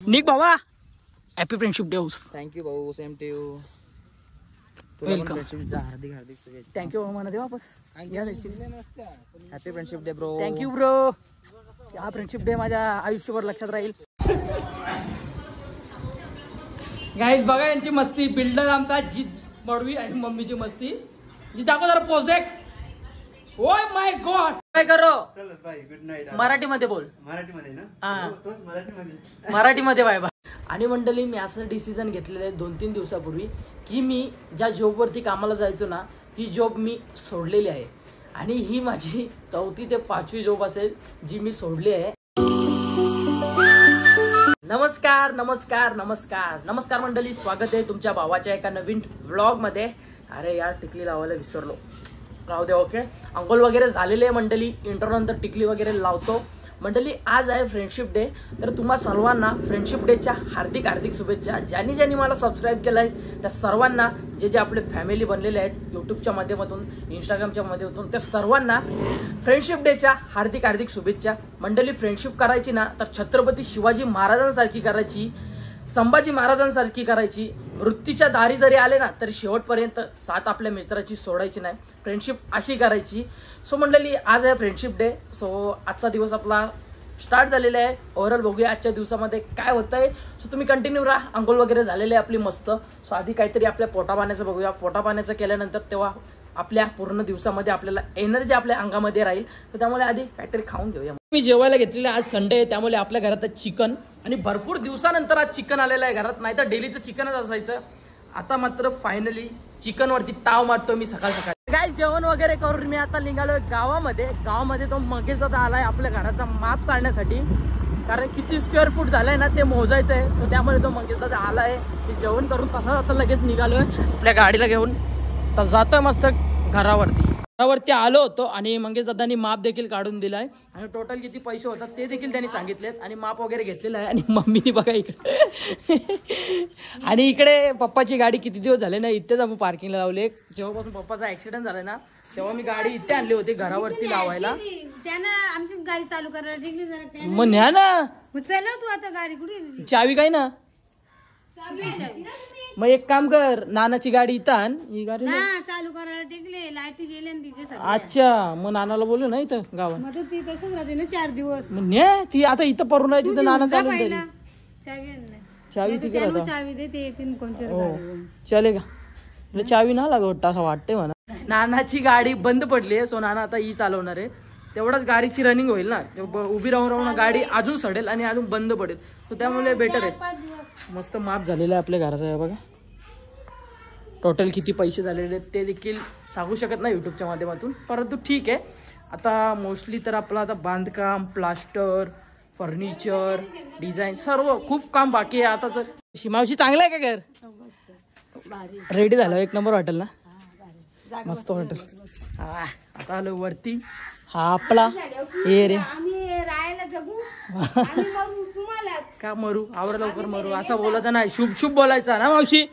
निक बाबा happy friendship day. Thank you भाऊ, same to you. Welcome. हार्दिक हार्दिक शुभेच्छा. थँक्यू म्हणा दे वापस. Happy friendship day bro. Thank you bro. हा फ्रेंडशिप डे माझ्या आयुष्यभर लक्षात राहील. गाईज बघा यांची मस्ती. बिल्डर आमचा जीत मडवी आणि मम्मीची मस्ती. जी दाखव जरा पोच देख. ओय माय गॉड. काय करो मराठीमध्ये बोल. मराठीमध्ये ना? हा तोच मराठीमध्ये. मराठीमध्ये बाय बाय. आणि मंडळी मी असं डिसिजन घेतलेलं आहे 2-3 दिवसापूर्वी की मी ज्या जॉबवरती कामाला जायचो ना ती जॉब मी सोडलेली आहे. आणि ही माझी 4थी ते 5वी जॉब असेल जी मी सोडली आहे. नमस्कार नमस्कार नमस्कार नमस्कार मंडळी, स्वागत आहे तुमच्या भावाच्या एका नवीन व्लॉग मध्ये. अरे यार टिकली लावायला विसरलो, राहू दे. ओके, अंघोळ वगैरे झालेले आहे मंडळी. इंट्रो नंतर टिकली वगैरे लावतो. मंडळी आज आहे फ्रेंडशिप डे, तर तुम्हा सर्वांना फ्रेंडशिप डेच्या हार्दिक हार्दिक शुभेच्छा. ज्यांनी ज्यांनी मला सबस्क्राईब केलं आहे त्या सर्वांना, जे जे आपले फॅमिली बनलेले आहेत यूट्यूबच्या माध्यमातून, इंस्टाग्रामच्या माध्यमातून, त्या सर्वांना फ्रेंडशिप डेच्या हार्दिक हार्दिक शुभेच्छा. मंडळी फ्रेंडशिप करायची ना तर छत्रपती शिवाजी महाराजांसारखी करायची, संभाजी महाराजांसारखी करायची. मृत्यूच्या दारी जरी आले ना तरी शेवटपर्यंत साथ आपल्या मित्राची सोडायची नाही. फ्रेंडशिप अशी करायची. सो मंडळी आज आहे फ्रेंडशिप डे. सो आजचा दिवस आपला स्टार्ट झालेला आहे. ओव्हरऑल बघूया आजच्या दिवसामध्ये काय होत आहे. सो तुम्ही कंटिन्यू राहा. अंघोळ वगैरे झालेले आहे आपली मस्त. सो आधी काहीतरी आपल्या पोटा पाण्याचं बघूया. पोटा पाण्याचं केल्यानंतर तेव्हा आपल्या पूर्ण दिवसामध्ये आपल्याला एनर्जी आपल्या अंगामध्ये राहील. तर त्यामुळे आधी काहीतरी खाऊन घेऊया. मी जेवायला घेतलेलं आज संडे आहे त्यामुळे आपल्या घरात चिकन, आणि भरपूर दिवसानंतर आज चिकन आलेलं आहे घरात. नाही तर डेलीचं चिकनच असायचं. आता मात्र फायनली चिकन वरती ताव मारतो मी सकाळ सकाळी. काय जेवण वगैरे करून मी आता निघालोय गावामध्ये तो मगेश दादा आलाय आपल्या घराचा माप काढण्यासाठी. कारण किती स्क्वेअर फूट झालाय ना ते मोजायचं आहे. सो त्यामुळे तो मगेश दादा आलाय. मी जेवण करून तसाच आता लगेच निघालोय आपल्या गाडीला घेऊन. तर जातोय मस्त घरावरती आलो होतो आणि मंगेश दादांनी माप देखील काढून दिलाय. आणि टोटल किती पैसे होतात ते देखील त्यांनी सांगितलेत आणि माप वगैरे घेतलेलं आहे. आणि मम्मीने बघा इकडे आणि इकडे पप्पाची गाडी किती दिवस झाले ना इथेच आपण पार्किंगला लावले. जेव्हापासून पप्पाचा ऍक्सिडेंट झालाय ना तेव्हा मी गाडी इथे आणली होती घरावरती लावायला. आमची गाडी चालू करायला मग न्या ना. चला तू आता गाडी कुठे, चावी काय ना. मग एक काम कर, नानाची गाडी इथं आण. ही गाडी चालू करायला टेकले, लाईट गेले तिचे. अच्छा, मग नानाला बोलू ना इथं गावात. मग ती तसंच राहते ना 4 दिवस. ती आता इथं परून आहे तिथं नाना चालून चावी तिकडे चावी देते येतील कोणच्या चले का. चावी ना लागत असं वाटतंय म्हणा. नानाची गाडी बंद पडली. सो नाना आता ही चालवणार आहे. तेवढाच गाडीची रनिंग होईल ना. उभी राहून गाडी अजून सडेल आणि अजून बंद पडेल. तो त्यामुळे बेटर आहे. मस्त माप झालेलं आहे आपल्या घराचं आहे बघा. टोटल किती पैसे झालेले आहेत ते देखील सांगू शकत नाही युट्यूबच्या माध्यमातून, परंतु ठीक आहे. आता मोस्टली तर आपलं आता बांधकाम, प्लास्टर, फर्निचर, डिझाईन सर्व खूप काम बाकी आहे. आता तर मावशी चांगलं आहे का घर? रेडी झालं, एक नंबर हॉटेल ना, मस्त हॉटेल. आता आलो वरती. हा आपला ए रे का मरू आवडा लवकर मरू असं बोलायचं नाही. शुभ शुभ बोलायचा ना मावशी,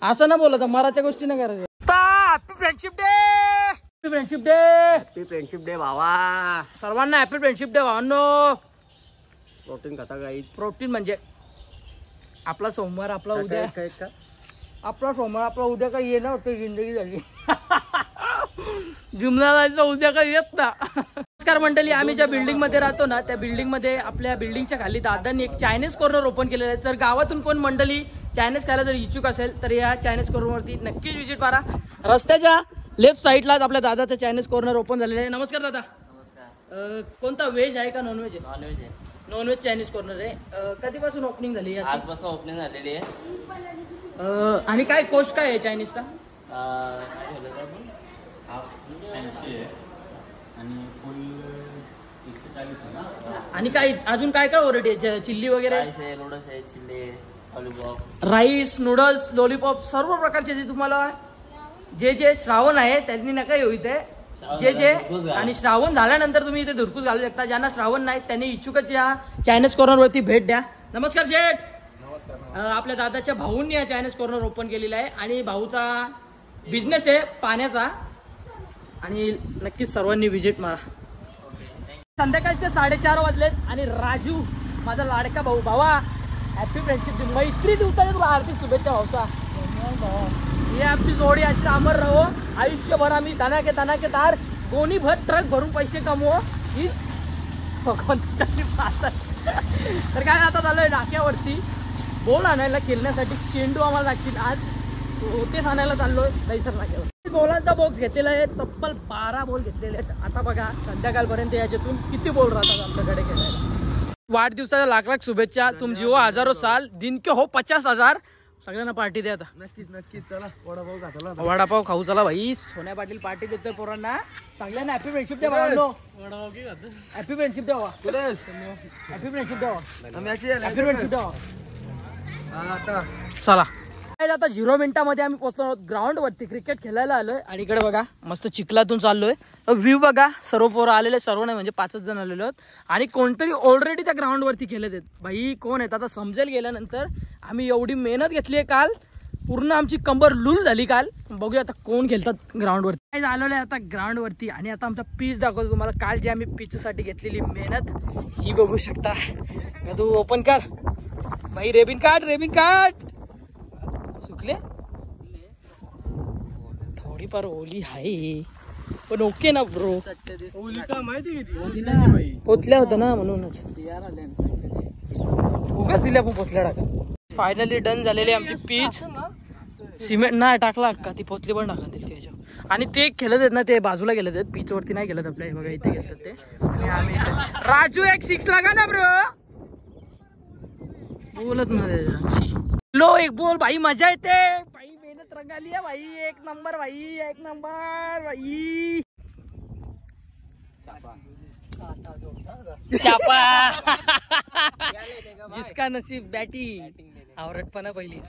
असं ना बोलायचं. मराच्या गोष्टी नाही करायचं. Happy friendship day, happy friendship day, happy friendship day भावा. सर्वांना हॅपी फ्रेंडशिप डे भावांनो. प्रोटीन खाता गाईच. प्रोटीन म्हणजे आपला सोमवार आपला उद्या, आपला सोमवार आपला उद्या काही येणं होतं. जिंदगी झाली जिमला जायचं उद्या काही येत ना. नमस्कार मंडळी, आम्ही ज्या बिल्डिंग मध्ये राहतो ना त्या बिल्डिंग मध्ये आपल्या बिल्डिंगच्या खाली दादांनी एक चायनीज कॉर्नर ओपन केलेलं आहे. जर गावातून कोण मंडळी चायनीज खायला जर इच्छुक असेल तर या चायनीज कॉर्नर वरती नक्कीच व्हिजिट मारा. रस्त्याच्या लेफ्ट साईडलाच आपल्या दादाचं चायनीज कॉर्नर ओपन झालेलं आहे. नमस्कार दादा. नमस्कार. कोणता व्हेज आहे का नॉनव्हेज आहे? नॉनव्हेज आहे. नॉनव्हेज चायनीज कॉर्नर आहे. कधीपासून ओपनिंग झाली? आजपासून ओपनिंग झालेली आहे. आणि काय कोस्ट काय आहे चायनीजचा? आणि काय अजून काय काय व्हरायटी आहे? चिल्ली वगैरे, नूडल्स आहे, chilli, lollipop, rice, noodles, lollipop, सर्व प्रकारचे. जे तुम्हाला जे श्रावण आहे त्यांनी नका येऊ इथे. जे आणि श्रावण झाल्यानंतर तुम्ही इथे धुरकूस घालू शकता. ज्यांना श्रावण नाही त्यांनी इच्छुकच या चायनीज कॉर्नर वरती भेट द्या. नमस्कार शेठ. आपल्या दादाच्या भाऊंनी या चायनीज कॉर्नर ओपन केलेला आहे आणि भाऊचा बिझनेस आहे पाण्याचा. आणि नक्कीच सर्वांनी व्हिजिट मारा. संध्याकाळचे 4:30 वाजलेत आणि राजू माझा लाडका भाऊ, भावा हॅपी फ्रेंडशिप डे. मैत्री दिवसाच्या तुला हार्दिक शुभेच्छा भाऊचा. ही आमची जोडी अशी अमर राहो. आयुष्यभर आम्ही धनाके तार गोणी भर ट्रक भरून पैसे कमवू हीच भगवंताची प्रार्थना. तर काय आता झालंय नाक्यावरती बॉल आणायला खेळण्यासाठी चेंडू आम्हाला लागतील आज. तेच आणायला चाललोय दहीसर नाक्यावर. बॉलांचा बॉक्स घेतलेला आहे. तब्बल 12 बॉल घेतलेले आहेत. आता बघा संध्याकाळपर्यंत याच्यातून किती बॉल राहतात आमच्याकडे खेळायला. वाढदिवसाच्या लाख लाख शुभेच्छा. तुम जीवो हजारो साल दिन के हो 50,000. सगळ्यांना पार्टी द्या आता. नक्कीच चला वडापाव घातला. वडापाव खाऊ चला भाई. सोन्या पाटील पार्टी देतोय पोरांना. सगळ्यांना हॅपी फ्रेंडशिप द्या भावांनो. हॅपी फ्रेंडशिप द्यावा. हॅपी फ्रेंडशिप द्यावा. हॅपी फ्रेंडशिप द्यावा. चला आता 0 मिनिटामध्ये आम्ही पोहोचलो आहोत ग्राउंड वरती. क्रिकेट खेळायला आलोय आणि इकडे बघा मस्त चिखलातून चाललोय. व्ह्यू बघा. सर्व पोरं आलेले. सर्व नाही म्हणजे 5च जण आलेले आहेत आणि कोणतरी ऑलरेडी त्या ग्राउंड वरती खेळत आहेत. भाई कोण आहेत आता समजेल गेल्यानंतर. आम्ही एवढी मेहनत घेतली आहे काल. पूर्ण आमची कंबर लूल झाली काल. बघूया आता कोण खेळतात ग्राउंड वरती. काय झालेलं आहे आता ग्राउंड वरती आणि आता आमचा पीच दाखवतो तुम्हाला. काल जे आम्ही पिच साठी घेतलेली मेहनत ही बघू शकता. तू ओपन कर भाई. रेबिन काट. सुकले थोडीफार ओली आहे पण ओके ना ब्रो. ओली का माहिती पोचल्या होत्या ना म्हणूनच उगाच दिल्या आपण पोचल्या टाका. फायनली डन झालेली आमची पीच. सिमेंट नाही टाकला अक्का. ती पोचली पण टाका त्याच्यावर. आणि ते खेळत आहेत ना ते बाजूला गेले आहेत. पिच वरती नाही गेलं आपल्या. बघा इथे गेलतात ते. आणि आम्ही राजू एक 6 लागा ना ब्रो. बोलत नाही लो एक बोल भाई. मजा येते भाई. मेहनत रंगाली है भाई. एक नंबर भाई. चापा जिसका नसीब बॅटिंग आवरटपणा पहिलीच.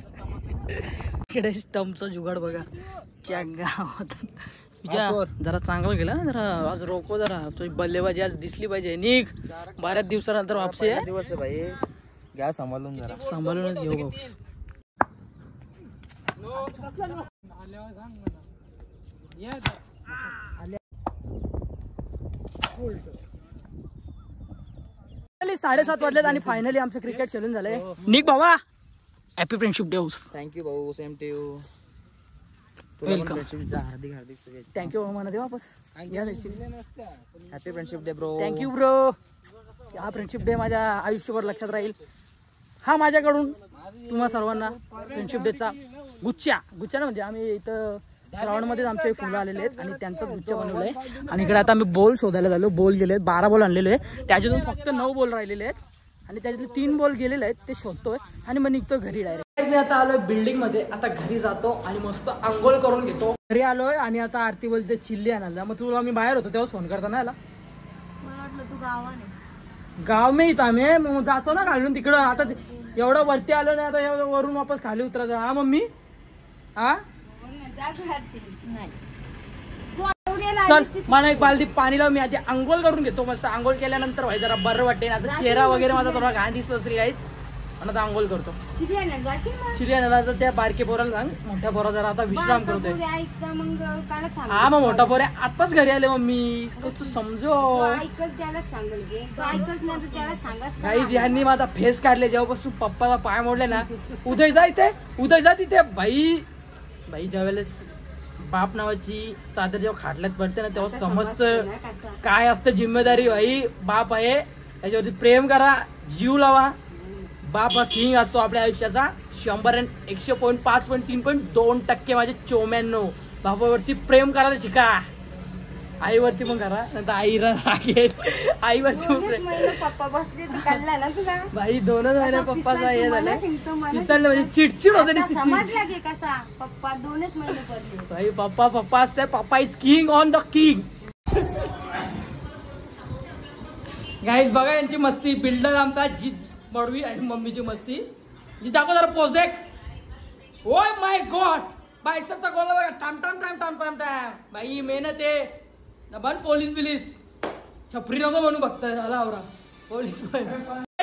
इकडे स्टम्पचा जुगाड बघा. क्या गावात जरा चांगलं गेला. जरा आज रोको जरा. तुझी बल्लेबाजी आज दिसली पाहिजे. निघ 12 दिवसानंतर वापसी आहे. दिवस आहे भाई. घ्या सांभाळून जरा. सांभाळूनच घेऊ भाऊ. फायनली 7:30 वाजलेत आणि फायनली आमचं क्रिकेट खेळून झालंय. निक बाबा हॅपी फ्रेंडशिप डे. थँक्यू भाऊ. Same to you. वेलकम. हार्दिक शुभेच्छा. थँक्यू म्हणा दे वापस. Happy friendship day bro. Thank you bro. हा फ्रेंडशिप डे माझ्या आयुष्यभर लक्षात राहील. हा माझ्याकडून तुम्हा सर्वांना फ्रेंडशिप डेचा गुच्छा ना. म्हणजे आम्ही इथं ग्राउंड मध्ये आमचे फुलं आलेले आहेत आणि त्यांचा गुच्छ बनवलाय. आणि इकडे आता आम्ही बॉल शोधायला झालो. बॉल गेले आहेत. 12 बॉल आणलेले आहेत. त्याच्यातून फक्त 9 बॉल राहिलेले आहेत आणि त्याच्यातले 3 बॉल गेलेले आहेत. ते शोधतोय आणि मग निघतो घरी डायरेक्ट. मी आता आलोय बिल्डिंग मध्ये. आता घरी जातो आणि मस्त आंघोळ करून घेतो. घरी आलोय आणि आता आरती बोलते चिल्ली आणायला. मग तुला मी बाहेर होतो तेव्हा फोन करता ना याला. गाव में इथं आम्ही मग जातो ना घालून तिकडं. आता एवढं वरती आलो नाही. आता वरून वापस खाली उतरायचं. हा मम्मी. हा चल मला एक बालदी पाणी लाव. मी आधी आंघोळ करून घेतो. मस्त आंघोळ केल्यानंतर भाई जरा बरं वाटेल. आता चेहरा वगैरे माझा थोडा घाण दिसत असेल काहीच. पण आता आंघोळ करतो. चिरी आणायला तर त्या बारके पोराला सांग. मोठ्या पोरा जरा आता विश्राम करतोय. हा मग मोठा पोऱ्या आताच घरी आले. मम्मी तू समजो काही. यांनी माझा फेस काढले जेव्हापासून पप्पाला पाय मोडले ना. उदय जा तिथे भाई. ज्यावेळेस बाप नावाची चादर जेव्हा खाटल्यात पडते ना तेव्हा समजतं काय असतं जिम्मेदारी. भाई बाप आहे त्याच्यावरती प्रेम करा. जीव लावा. बाप हा किंग असतो आपल्या आयुष्याचा. 100.5.3.2% माझे 94 बापावरती प्रेम करायला शिका. आईवरती पण करा नंतर आईला रागेल. आईवरती भाई 2 महिने पप्पाचा हे झालं दिसायला म्हणजे चिडचिड होते. भाई पप्पा असते. पप्पा is king on the king. Guys बघा यांची मस्ती. बिल्डर आमचा जीत मडवी आणि मम्मीची मस्ती. जी दाखव जरा पोच देख. ओय माय गॉड. बायसरचा गोल बघा. टाम भाई मेहनत आहे. बन पोलीस छपरी नको म्हणून बघताय. झाला आवरा पोलीस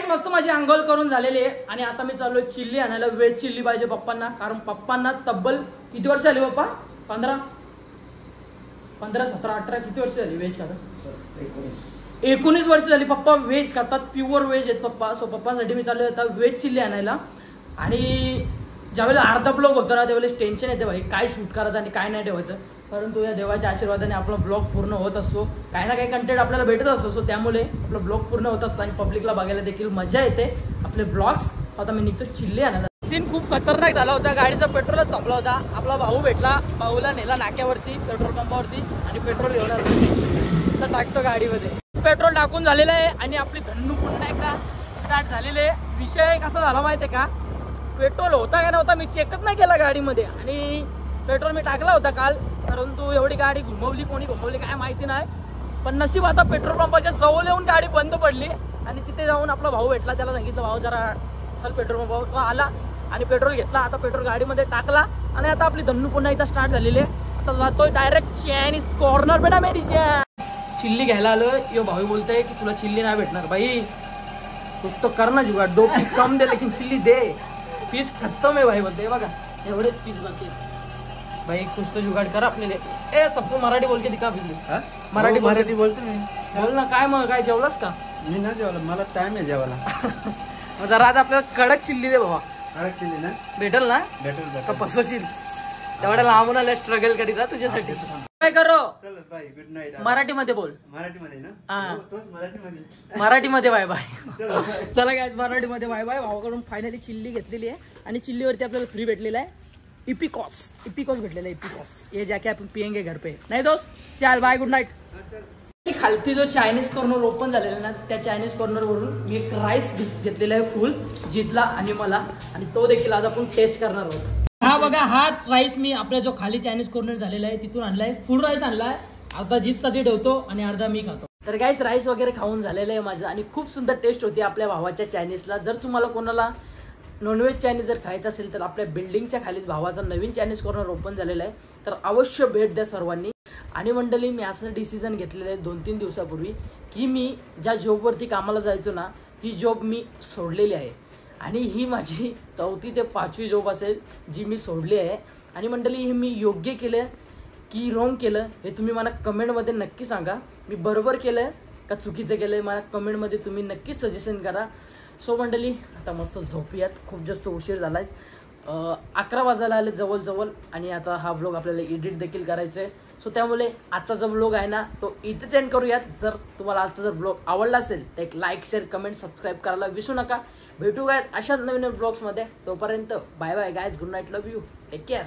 मस्त. माझी आंघोळ करून झालेली आहे आणि आता मी चाललोय चिल्ली आणायला. व्हेज चिल्ली पाहिजे पप्पांना. कारण पप्पांना तब्बल किती वर्ष झाली पप्पा. 15, 17, 18 किती वर्ष झाली व्हेज खाता. 19 वर्ष झाली. पप्पा व्हेज खातात, प्युअर व्हेज आहेत पप्पा. सो पप्पांसाठी मी चालू होता व्हेज चिल्ली आणायला. आणि ज्यावेळेला अर्धा ब्लॉग होतो ना त्यावेळेस टेन्शन येते भाई काय शूट करायचं आणि काय नाही ठेवायचं. परंतु या देवाच्या आशीर्वादाने आपला ब्लॉग पूर्ण होत असतो. काही ना काही कंटेंट आपल्याला भेटत असतो. सो त्यामुळे आपला ब्लॉग पूर्ण होत असतो आणि पब्लिकला बघायला देखील मजा येते आपले ब्लॉग्स. आता मी निघतो चिल्ली आणायला. सीन खूप खतरनाक झाला होता. गाडीचा पेट्रोलच संपला होता. आपला भाऊ भेटला, भाऊला नेला नाक्यावरती पेट्रोल पंपावरती आणि पेट्रोल घेऊन तर टाकतो गाडीमध्ये. पेट्रोल टाकून झालेलं आहे आणि आपली धन्नू पुन्हा एकदा स्टार्ट झालेली आहे. विषय कसा झाला माहिती आहे का, पेट्रोल होता का नव्हता मी चेकच नाही केला गाडीमध्ये. आणि पेट्रोल मी टाकला होता काल, परंतु एवढी गाडी घुमवली, कोणी घुमवली काय माहिती नाही. पण नशीब आता पेट्रोल पंपाच्या जवळ येऊन गाडी बंद पडली आणि तिथे जाऊन आपला भाऊ भेटला. त्याला सांगितलं भाऊ जरा चल पेट्रोल पंपावर. आला आणि पेट्रोल घेतला. आता पेट्रोल गाडीमध्ये टाकला आणि आता आपली धन्नू पुन्हा एकदा स्टार्ट झालेली आहे. आता जातोय डायरेक्ट चायनीज कॉर्नर बेटा मेरी चिल्ली घ्यायला आलोय. यो भाऊ बोलतोय की तुला चिल्ली नाही भेटणार भाई, कुछ तो करना जुगाड़, 2 पीस कम दे लेकिन चिल्ली दे. पीस खत्म है भाई बोलते. बघा एवढेच पीस बाकी भाई, कुछ तो जुगाड़ कर अपने लिए. ए सबको मराठी बोल के दिखा बिल्ली. मराठी बोलतो मी. बोल ना. काय मग काय जेवलास का? मी ना जेवायला, मला टाइम आहे जेवायला. जरा आज आपल्याला कडक चिल्ली दे बाबा. कडक चिल्ली ना भेटल ना भेटेल का फसवशील? तेवढ्या लांबून आल्या स्ट्रगल करीत तुझ्यासाठी. काय करो चल बाय, गुड नाईट. मराठीमध्ये बोल. मराठीमध्ये ना हा तोच मराठीमध्ये. मराठीमध्ये बाय बाय. चला काय मराठीमध्ये बाय बाय. भावाकडून फायनली चिल्ली घेतलेली आहे आणि चिल्लीवरती आपल्याला फ्री भेटलेला आहे इपिकॉस भेटलेला आहे. इपिकॉस ये जाके आपण पियेंगे घर पे. नाही दोस्त चल बाय, गुड नाईट. खालती जो चायनीज कॉर्नर ओपन झालेला ना त्या चायनीज कॉर्नर वरून मी एक राईस घेतलेला आहे फुल जितला आणि मला, आणि तो देखील आज आपण टेस्ट करणार आहोत. हा बघा हा राईस मी आपला जो खाली चायनीज कॉर्नर झालेला आहे तिथून आणलाय. फुल राईस आणलाय. अर्धा जितसाठी ठेवतो आणि अर्धा मी खातो. तर गाईस राईस वगैरे खाऊन झालेलं आहे माझं आणि खूप सुंदर टेस्ट होती आपल्या भावाच्या चायनीजला. जर तुम्हाला कोणाला नॉनव्हेज चायनीज जर खायचं असेल तर आपल्या बिल्डिंगच्या खालीच भावाचा नवीन चायनीज कॉर्नर ओपन झालेला आहे, तर अवश्य भेट द्या सर्वांनी. आणि मंडळी मी असं डिसिजन घेतलेलं आहे 2-3 दिवसापूर्वी की मी ज्या जॉबवरती कामाला जायचो ना ती जॉब मी सोडलेली आहे आणि ही माझी 4थी ते 5वी जॉब असेल जी मी सोडली आहे. आणि मंडळी हे मी योग्य केलं की रॉंग केलं हे तुम्ही मला कमेंटमध्ये नक्की सांगा. मी बरोबर केलं का चुकीचं केलं मला कमेंटमध्ये तुम्ही नक्कीच सजेशन करा. सो मंडळी आता मस्त झोपूयात, खूप जास्त उशीर झाला आहे. 11 वाजायला आले जवळ आणि आता हा व्लॉग आपल्याला एडिट देखील करायचं आहे. सो त्यामुळे आजचा जो व्लॉग आहे ना तो इथेच एंड करूयात. जर तुम्हाला आजचा जर व्लॉग आवडला असेल तर एक लाईक शेअर कमेंट सबस्क्राईब करायला विसरू नका. भेटू गायज अशाच नवीन ब्लॉग्समध्ये. तोपर्यंत bye bye guys, good night, love you, take care.